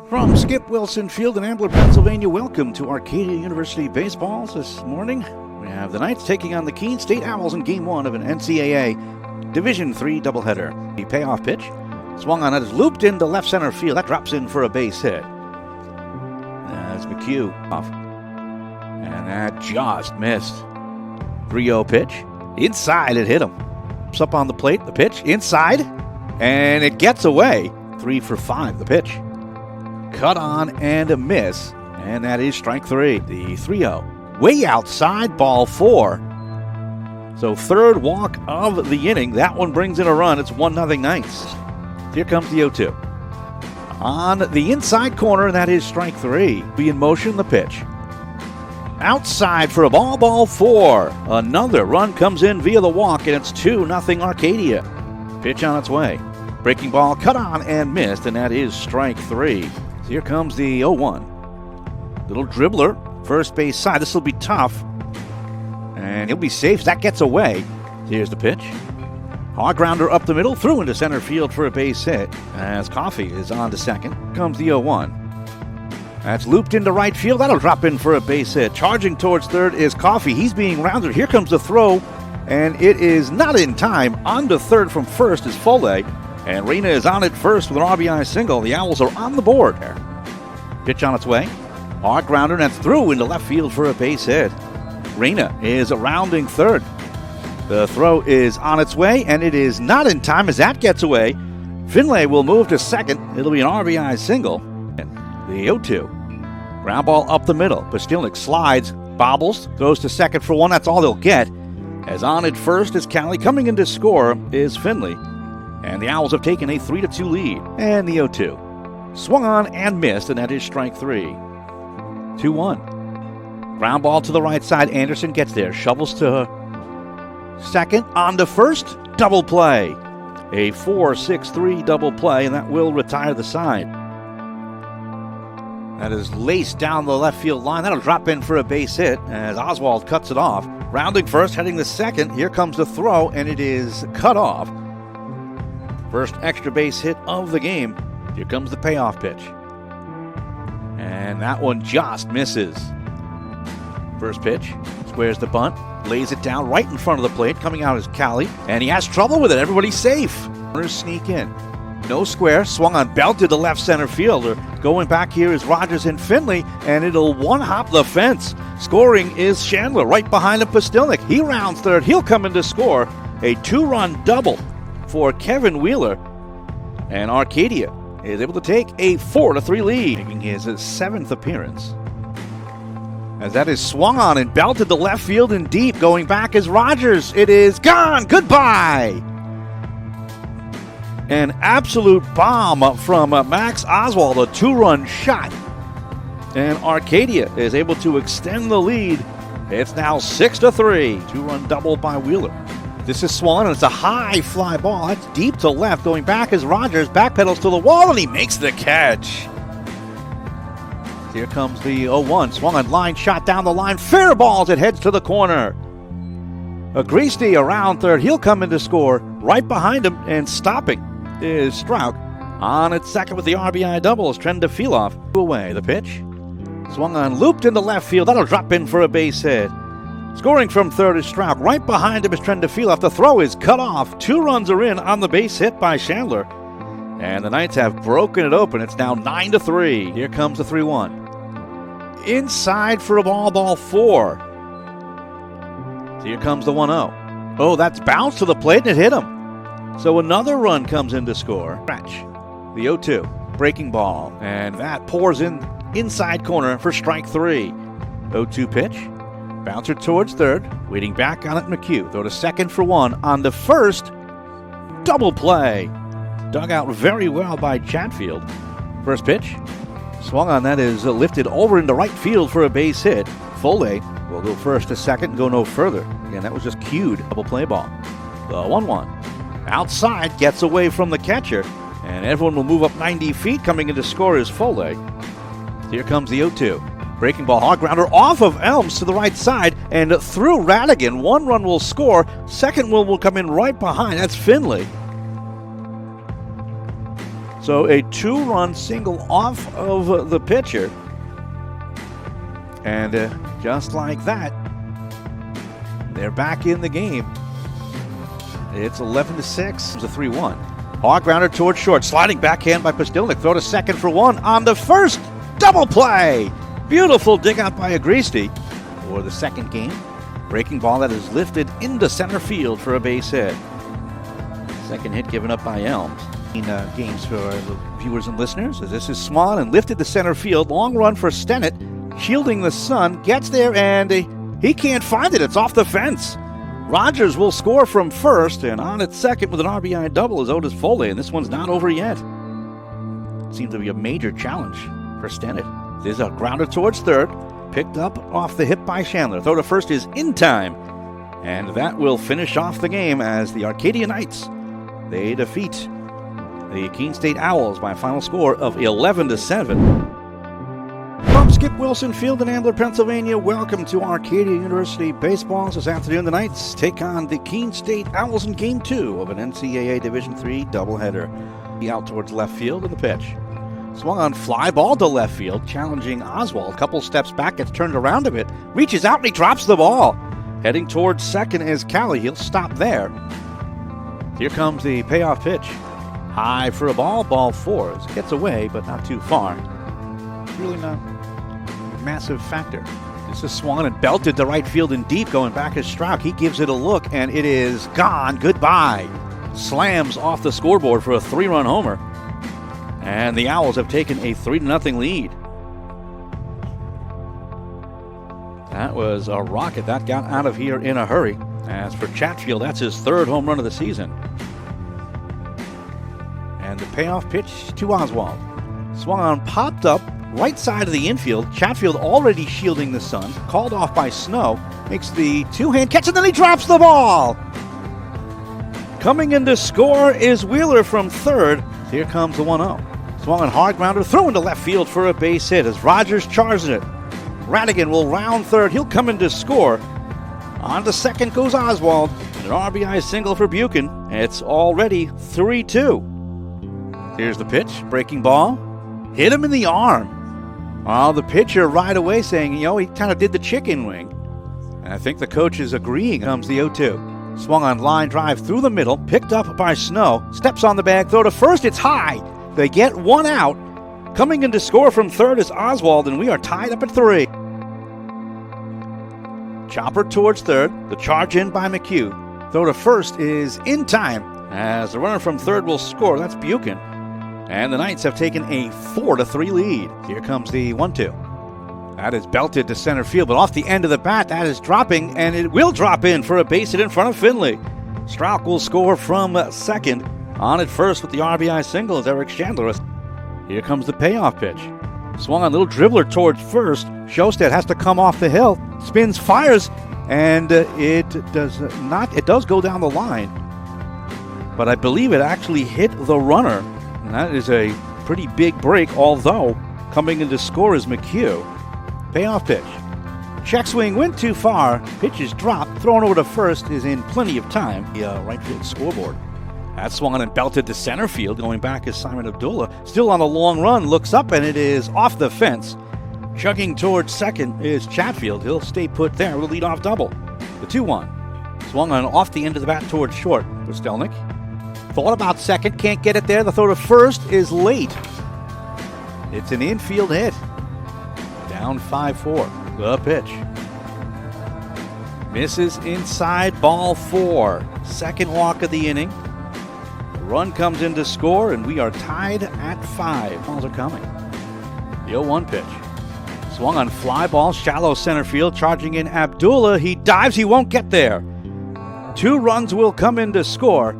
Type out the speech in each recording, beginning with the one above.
From Skip Wilson Field in Ambler, Pennsylvania, welcome to Arcadia University Baseballs. This morning, we have the Knights taking on the Keene State Owls in Game 1 of an NCAA Division III doubleheader. The payoff pitch, swung on it, is looped into left center field. That drops in for a base hit. As McHugh off. And that just missed. 3-0 pitch. Inside, it hit him. It's up on the plate, the pitch, inside, and it gets away. 3 for 5, the pitch. Cut on and a miss, and that is strike 3. The 3-0. Way outside, ball 4. So third walk of the inning. That one brings in a run. It's 1-0 Knights. Here comes the 0-2. On the inside corner, and that is strike 3. Be in motion, the pitch. Outside for a ball 4. Another run comes in via the walk, and it's 2-0 Arcadia. Pitch on its way. Breaking ball cut on and missed, and that is strike 3. So here comes the 0-1. Little dribbler, first base side. This will be tough, and he'll be safe. That gets away. Here's the pitch. Hard grounder up the middle, through into center field for a base hit. As Coffee is on to second. Comes the 0-1. That's looped into right field. That'll drop in for a base hit. Charging towards third is Coffee. He's being rounded. Here comes the throw, and it is not in time. On to third from first is Foley, and Reina is on it first with an RBI single. The Owls are on the board there. Pitch on its way. Hard grounder, and that's through into left field for a base hit. Reina is rounding third. The throw is on its way, and it is not in time as that gets away. Finlay will move to second. It'll be an RBI single. The 0-2. Ground ball up the middle. Pastilnik slides, bobbles, throws to second for one. That's all they'll get. As on at first is Callie. Coming in to score is Finley. And the Owls have taken a 3-2 lead. And the 0-2. Swung on and missed, and that is strike 3. 2-1. Ground ball to the right side. Anderson gets there. Shovels to second. On to first. Double play. A 4-6-3 double play, and that will retire the side. That is laced down the left field line. That'll drop in for a base hit as Oswald cuts it off. Rounding first, heading the second. Here comes the throw, and it is cut off. First extra base hit of the game. Here comes the payoff pitch. And that one just misses. First pitch, squares the bunt, lays it down right in front of the plate. Coming out is Callie, and he has trouble with it. Everybody's safe. Runners sneak in. No square, swung on, belted to left center fielder. Going back here is Rogers and Finley, and it'll one-hop the fence. Scoring is Chandler, right behind him, Pastilnik. He rounds third, he'll come in to score. A 2-run double for Kevin Wheeler. And Arcadia is able to take a 4-3 lead, making his 7th appearance. As that is swung on and belted to left field and deep. Going back is Rogers. It is gone. Goodbye. An absolute bomb from Max Oswald, a 2-run shot. And Arcadia is able to extend the lead. It's now 6-3. 2-run double by Wheeler. This is swung, and it's a high fly ball. That's deep to left. Going back is Rogers. Backpedals to the wall, and he makes the catch. Here comes the 0-1. Swung on, line shot down the line. Fair balls. It heads to the corner. Agristi around third. He'll come in to score. Right behind him and stopping is Strauch. On at second with the RBI double is Trendafilov. Away the pitch. Swung on, looped into left field. That'll drop in for a base hit. Scoring from third is Strauch. Right behind him is Trendafilov. The throw is cut off. 2 runs are in on the base hit by Chandler. And the Knights have broken it open. It's now 9-3. Here comes the 3-1. Inside for a ball 4. So here comes the 1-0. Oh, that's bounced to the plate and it hit him. So another run comes in to score. Scratch. The 0-2. Breaking ball. And that pours in inside corner for strike 3. 0-2 pitch. Bouncer towards third. Waiting back on it, McHugh. Throw to second for 1. On to first. Double play. Dug out very well by Chatfield. First pitch. Swung on, that is lifted over into right field for a base hit. Foley will go first to second and go no further. Again, that was just cued. Double play ball. The 1-1. Outside, gets away from the catcher, and everyone will move up 90 feet. Coming in to score is Foley. Here comes the 0-2. Breaking ball, hard grounder off of Elms to the right side and through Radigan. 1 run will score. Second one will come in right behind. That's Finley. So a 2-run single off of the pitcher. And just like that, they're back in the game. It's 11-6. It's a 3-1. Hard grounder towards short. Sliding backhand by Postilnik. Throw to second for one on the first. Double play. Beautiful dig out by Agristi for the second game. Breaking ball that is lifted into center field for a base hit. Second hit given up by Elms. Games for the viewers and listeners, as this is Swan and lifted to center field. Long run for Stennett, shielding the sun. Gets there and he can't find it. It's off the fence. Rogers will score from first, and on at second with an RBI double is Otis Foley, and this one's not over yet. Seems to be a major challenge for Stennett. There's a grounder towards third, picked up off the hip by Chandler. Throw to first is in time, and that will finish off the game as the Arcadia Knights, they defeat the Keene State Owls by a final score of 11-7. From Skip Wilson Field in Ambler, Pennsylvania, welcome to Arcadia University Baseball. This afternoon, the Knights take on the Keene State Owls in Game 2 of an NCAA Division III doubleheader. Out towards left field in the pitch. Swung on fly ball to left field, challenging Oswald. Couple steps back, gets turned around a bit, reaches out and he drops the ball. Heading towards second is Callie. He'll stop there. Here comes the payoff pitch. High for a ball, ball 4. Gets away, but not too far. Really not a massive factor. This is Swan and belted to right field and deep, going back as Strauch. He gives it a look, and it is gone. Goodbye. Slams off the scoreboard for a 3-run homer. And the Owls have taken a 3-0 lead. That was a rocket. That got out of here in a hurry. As for Chatfield, that's his 3rd home run of the season. And the payoff pitch to Oswald. Swung on, popped up, right side of the infield. Chatfield already shielding the sun. Called off by Snow. Makes the 2-hand catch, and then he drops the ball. Coming in to score is Wheeler from third. Here comes the 1-0. Swung on hard grounder, throw into left field for a base hit as Rogers charges it. Radigan will round third. He'll come in to score. On to second goes Oswald. An RBI single for Buchan. It's already 3-2. Here's the pitch, breaking ball. Hit him in the arm. The pitcher right away saying, he kind of did the chicken wing. And I think the coach is agreeing. Comes the 0-2. Swung on line drive through the middle, picked up by Snow. Steps on the bag, throw to first, it's high. They get one out. Coming in to score from third is Oswald, and we are tied up at 3. Chopper towards third, the charge in by McHugh. Throw to first is in time, as the runner from third will score. That's Buchan. And the Knights have taken a 4-3 lead. Here comes the 1-2. That is belted to center field, but off the end of the bat, that is dropping, and it will drop in for a base hit in front of Finley. Strauch will score from second. On at first with the RBI single is Eric Chandler. Here comes the payoff pitch. Swung on, little dribbler towards first. Sjostad has to come off the hill. Spins, fires, and it does not. It does go down the line, but I believe it actually hit the runner. And that is a pretty big break, although coming in to score is McHugh. Payoff pitch. Check swing went too far. Pitch is dropped. Thrown over to first is in plenty of time. The right field scoreboard. That swung on and belted to center field. Going back is Simon Abdullah. Still on a long run. Looks up and it is off the fence. Chugging towards second is Chatfield. He'll stay put there with a leadoff double. The 2-1. Swung on off the end of the bat towards short. Postelnik. Thought about second, can't get it there. The throw to first is late. It's an infield hit. Down 5-4. The pitch. Misses inside, ball 4. Second walk of the inning. The run comes in to score, and we are tied at 5. Balls are coming. The 0-1 pitch. Swung on fly ball, shallow center field, charging in Abdullah. He dives, he won't get there. 2 runs will come in to score.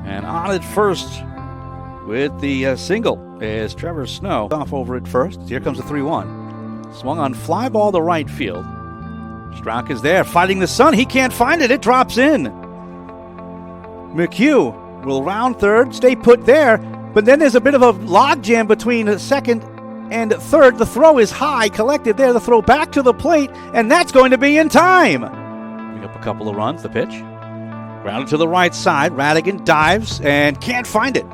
And on at first with the single is Trevor Snow. Off over at first. Here comes the 3-1. Swung on fly ball to right field. Strauch is there fighting the sun. He can't find it. It drops in. McHugh will round third, stay put there. But then there's a bit of a logjam between second and third. The throw is high, collected there. The throw back to the plate, and that's going to be in time. Bring up a couple of runs. The pitch. Grounded to the right side. Radigan dives and can't find it.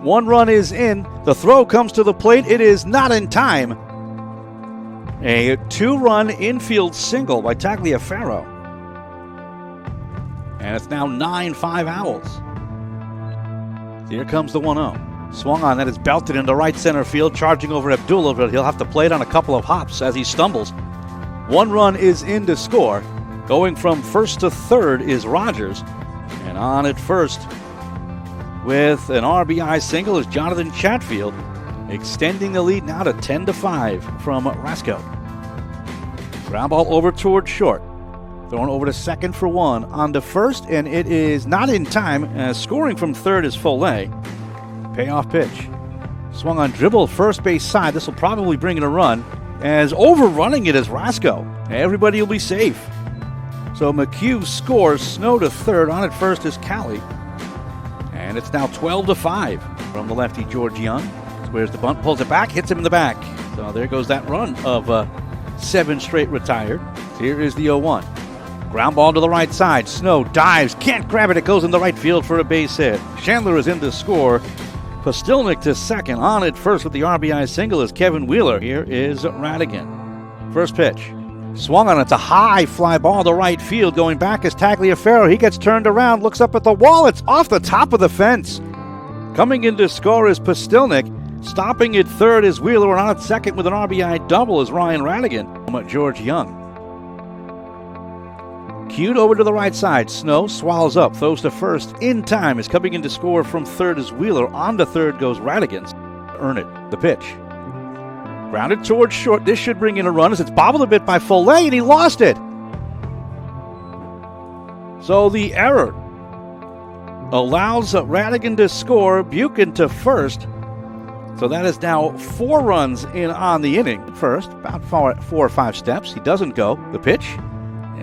1 run is in. The throw comes to the plate. It is not in time. A 2-run infield single by Tagliaferro. And it's now 9-5 Owls. Here comes the 1-0. Swung on, that is belted into right center field, charging over Abdullah, but he'll have to play it on a couple of hops as he stumbles. 1 run is in to score. Going from first to third is Rogers. And on at first with an RBI single is Jonathan Chatfield, extending the lead now to 10-5 from Rasco. Ground ball over towards short. Thrown over to second for 1. On to first, and it is not in time. Scoring from third is Foley. Payoff pitch. Swung on dribble first base side. This will probably bring in a run, as overrunning it is Rasco. Everybody will be safe. So McHugh scores. Snow to third. On at first is Callie. And it's now 12-5 from the lefty George Young. Squares the bunt, pulls it back, hits him in the back. So there goes that run of 7 straight retired. Here is the 0-1. Ground ball to the right side. Snow dives, can't grab it. It goes in the right field for a base hit. Chandler is in to score. Postilnick to second. On at first with the RBI single is Kevin Wheeler. Here is Radigan. First pitch. Swung on. It's a high fly ball to right field. Going back is Tagliaferro. He gets turned around, looks up at the wall. It's off the top of the fence. Coming in to score is Postilnick. Stopping at third is Wheeler. And on at second with an RBI double is Ryan Radigan. George Young. Cued over to the right side. Snow swallows up, throws to first in time. Is coming in to score from third is Wheeler. On to third goes Radigan. Earn it. The pitch. Grounded towards short. This should bring in a run as it's bobbled a bit by Foley, and he lost it. So the error allows Radigan to score. Buchan to first. So that is now 4 runs in on the inning. First, about 4 or 5 steps. He doesn't go. The pitch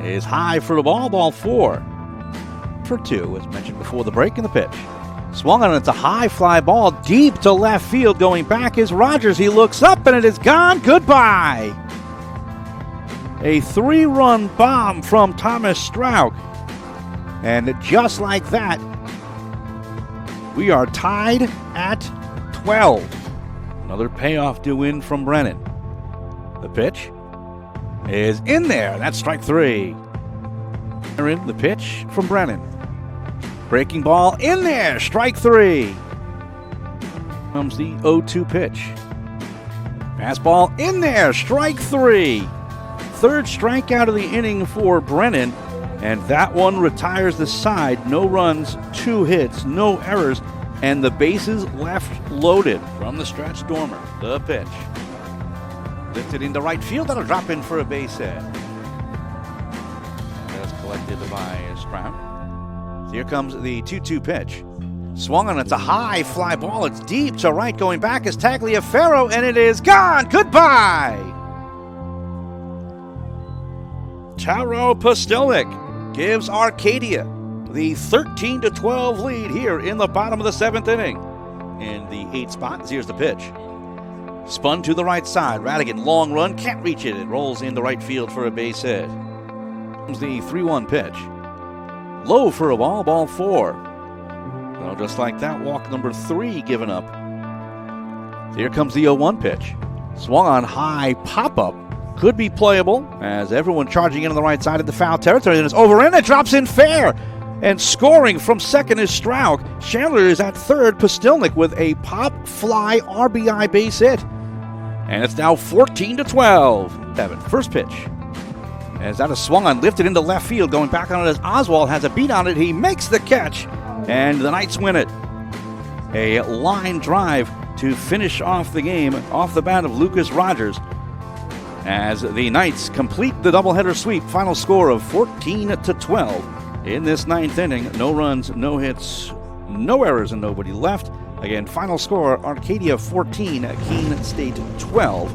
is high for the ball 4 for 2, as mentioned before the break. In the pitch. Swung on, it's a high fly ball deep to left field. Going back is Rogers. He looks up and it is gone. Goodbye. A 3-run bomb from Thomas Strauch. And just like that, we are tied at 12. Another payoff due in from Brennan. The pitch is in there. That's strike 3. The pitch from Brennan. Breaking ball in there. Strike 3. Comes the 0-2 pitch. Fastball in there. Strike 3. Third strikeout of the inning for Brennan. And that one retires the side. No runs, 2 hits, no errors, and the bases left loaded from the stretch. Dormer. The pitch. Lifted into right field. That'll drop in for a base hit. That's collected by Stroud. Here comes the 2-2 pitch. Swung on. It's a high fly ball. It's deep to right. Going back is Tagliaferro, and it is gone. Goodbye. Taro Postilnick gives Arcadia the 13-12 lead here in the bottom of the 7th inning. In the 8th spot, here's the pitch. Spun to the right side. Radigan, long run, can't reach it. It rolls into right field for a base hit. Comes the 3-1 pitch. Low for a ball 4. So just like that, walk number 3 given up. Here comes the 0-1 pitch. Swung on, high pop-up. Could be playable as everyone charging in on the right side of the foul territory. Then it's over and it drops in fair. And scoring from second is Strauch. Chandler is at third. Postilnick with a pop fly RBI base hit. And it's now 14-12. 7. First pitch. As that is swung on, lifted into left field. Going back on it as Oswald has a beat on it. He makes the catch. And the Knights win it. A line drive to finish off the game off the bat of Lucas Rogers. As the Knights complete the doubleheader sweep. Final score of 14-12 in this 9th inning. No runs, no hits, no errors, and nobody left. Again, final score, Arcadia 14, Keene State 12.